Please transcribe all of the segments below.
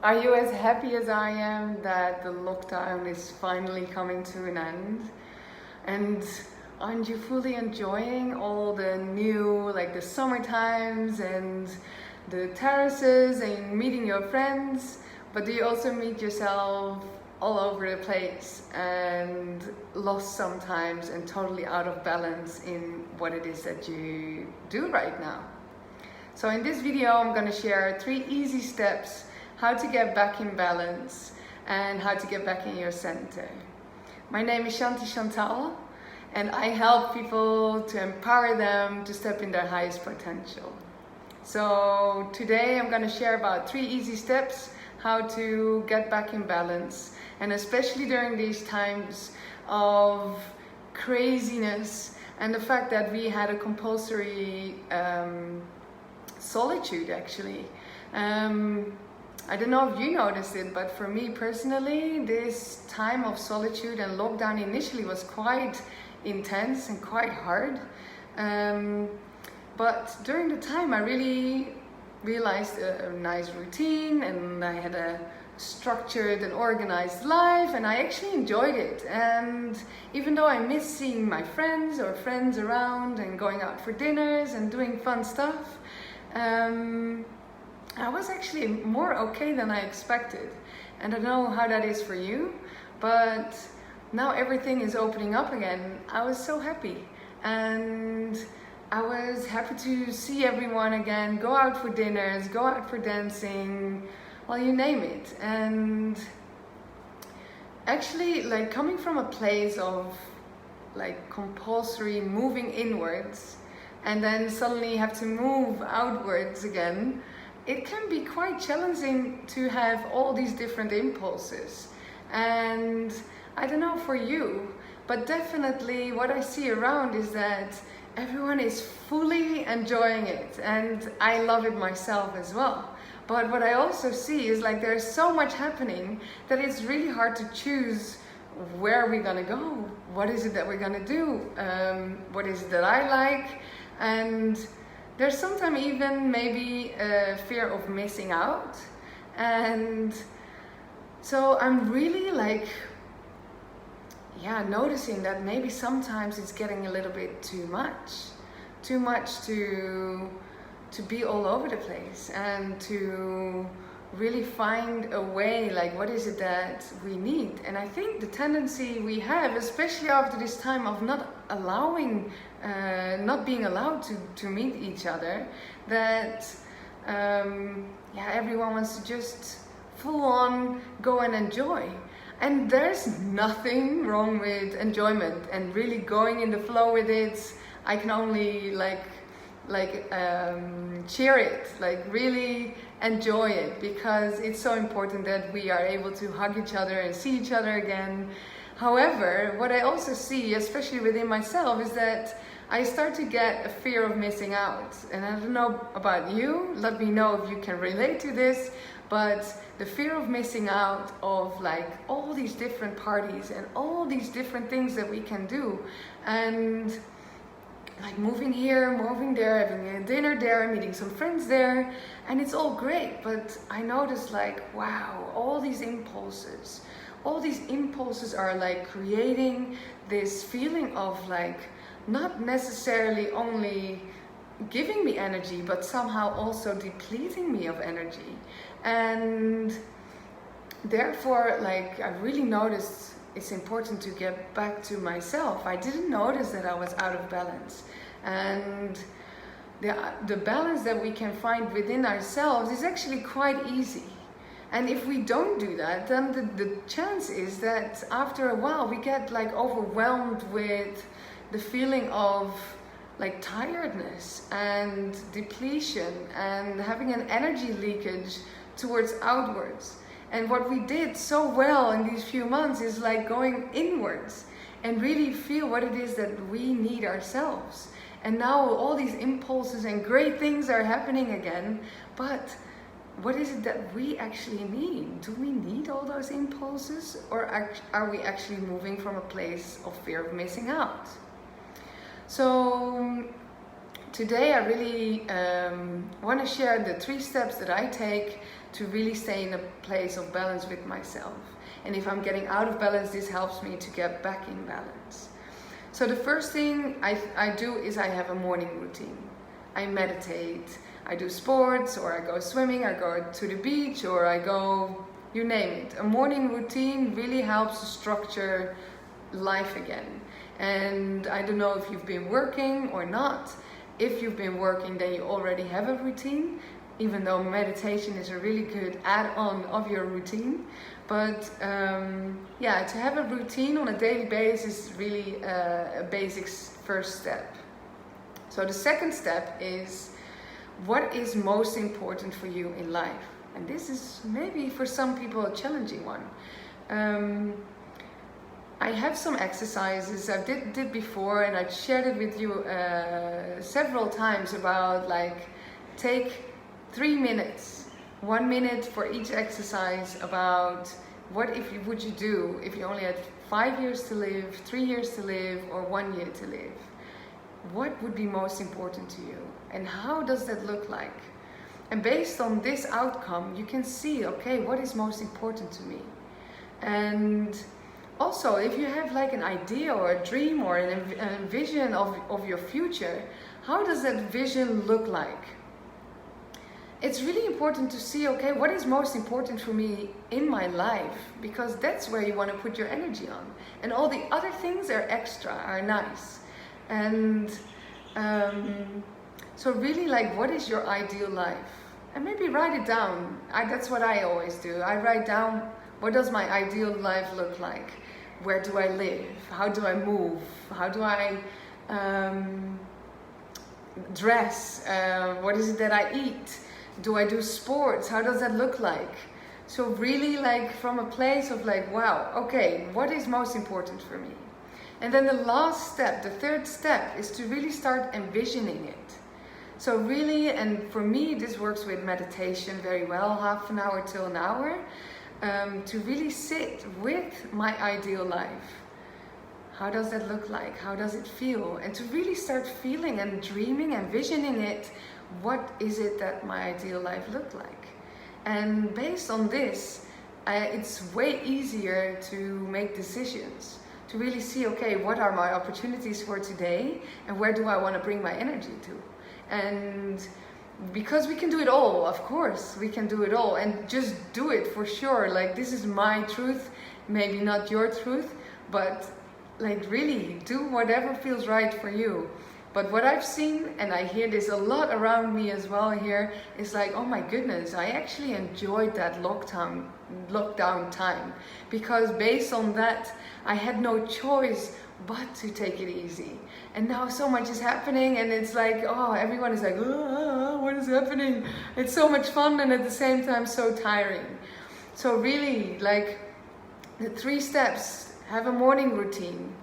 Are you as happy as I am that the lockdown is finally coming to an end? And aren't you fully enjoying all the new, like the summer times and the terraces and meeting your friends? But do you also meet yourself all over the place and lost sometimes and totally out of balance in what it is that you do right now? So in this video, I'm going to share 3 easy steps how to get back in balance and how to get back in your center. My name is Chantal, and I help people to empower them to step in their highest potential. So today I'm going to share about 3 easy steps how to get back in balance, and especially during these times of craziness and the fact that we had a compulsory solitude actually. I don't know if you noticed it, but for me personally, this time of solitude and lockdown initially was quite intense and quite hard. But during the time I really realized a nice routine, and I had a structured and organized life, and I actually enjoyed it. And even though I miss seeing my friends or friends around and going out for dinners and doing fun stuff, I was actually more okay than I expected. And I don't know how that is for you, but now everything is opening up again. I was so happy, and I was happy to see everyone again, go out for dinners, go out for dancing, well, you name it. And actually, like, coming from a place of like compulsory moving inwards and then suddenly have to move outwards again, it can be quite challenging to have all these different impulses. And I don't know for you, but definitely what I see around is that everyone is fully enjoying it, and I love it myself as well. But what I also see is like there's so much happening that it's really hard to choose where we're gonna go. What is it that we're gonna do? What is it that I like? And there's sometimes even maybe a fear of missing out. And so I'm really like, noticing that maybe sometimes it's getting a little bit too much to be all over the place, and to really find a way, like what is it that we need. And I think the tendency we have, especially after this time of not being allowed to meet each other, that everyone wants to just full on go and enjoy. And there's nothing wrong with enjoyment and really going in the flow with it. I can only cheer it, like really enjoy it, because it's so important that we are able to hug each other and see each other again. However, what I also see, especially within myself, is that I start to get a fear of missing out. And I don't know about you, let me know if you can relate to this, but the fear of missing out of like all these different parties and all these different things that we can do, and like moving here, moving there, having a dinner there, meeting some friends there, and it's all great. But I noticed like, wow, all these impulses are like creating this feeling of like not necessarily only giving me energy, but somehow also depleting me of energy. And therefore, like, I really noticed it's important to get back to myself. I didn't notice that I was out of balance. And the balance that we can find within ourselves is actually quite easy. And if we don't do that, then the chance is that after a while we get like overwhelmed with the feeling of like tiredness and depletion and having an energy leakage towards outwards. And what we did so well in these few months is like going inwards and really feel what it is that we need ourselves. And now all these impulses and great things are happening again, but what is it that we actually need? Do we need all those impulses, or are we actually moving from a place of fear of missing out? So today I really want to share the 3 steps that I take to really stay in a place of balance with myself. And if I'm getting out of balance, this helps me to get back in balance. So the first thing I do is I have a morning routine. I meditate, I do sports, or I go swimming, I go to the beach, or I go, you name it. A morning routine really helps to structure life again. And I don't know if you've been working or not. If you've been working, then you already have a routine, even though meditation is a really good add-on of your routine. But yeah, to have a routine on a daily basis is really a basic first step. So the second step is, what is most important for you in life? And this is maybe for some people a challenging one. I have some exercises I did before, and I shared it with you several times about, like, take 3 minutes, 1 minute for each exercise, about what would you do if you only had 5 years to live, 3 years to live, or 1 year to live. What would be most important to you, and how does that look like? And based on this outcome, you can see, okay, what is most important to me? And also, if you have like an idea or a dream or a vision of your future, how does that vision look like? It's really important to see, okay, what is most important for me in my life? Because that's where you want to put your energy on. And all the other things are extra, are nice. And so really, like, what is your ideal life? And maybe write it down. That's what I always do. I write down, what does my ideal life look like? Where do I live? How do I move? How do I dress? What is it that I eat? Do I do sports? How does that look like? So really, like, from a place of like, wow, okay, what is most important for me? And then the last step, the third step, is to really start envisioning it. So really, and for me, this works with meditation very well, half an hour till an hour, to really sit with my ideal life. How does that look like? How does it feel? And to really start feeling and dreaming and visioning it. What is it that my ideal life look like? And based on this, it's way easier to make decisions, to really see, okay, what are my opportunities for today, and where do I want to bring my energy to? And because we can do it all, of course, we can do it all, and just do it for sure. Like, this is my truth, maybe not your truth, but like, really do whatever feels right for you. But what I've seen, and I hear this a lot around me as well here, is like, oh my goodness, I actually enjoyed that lockdown time, because based on that, I had no choice but to take it easy. And now so much is happening, and it's like, oh, everyone is like, oh, what is happening? It's so much fun, and at the same time so tiring. So really, like, the 3 steps: have a morning routine,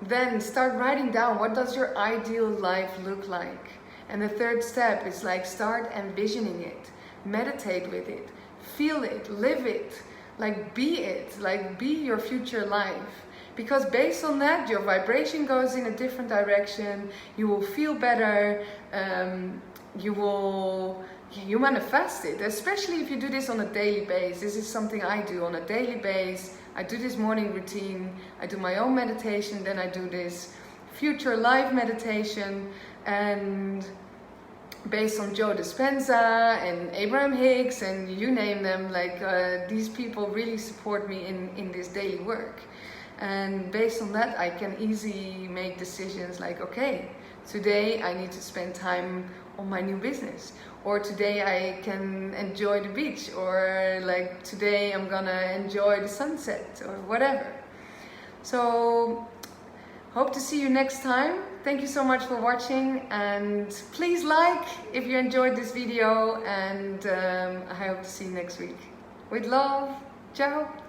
then start writing down, what does your ideal life look like? And the third step is like, start envisioning it, meditate with it, feel it, live it, like, be it, like, be your future life. Because based on that, your vibration goes in a different direction, you will feel better, you manifest it, especially if you do this on a daily basis. This is something I do on a daily basis. I do this morning routine, I do my own meditation, then I do this future life meditation, and based on Joe Dispenza and Abraham Hicks and you name them, like, these people really support me in this daily work. And based on that, I can easily make decisions like, okay, today I need to spend time on my new business, or today I can enjoy the beach, or like, today I'm gonna enjoy the sunset, or whatever. So hope to see you next time. Thank you so much for watching, and please like if you enjoyed this video, and I hope to see you next week. With love, ciao.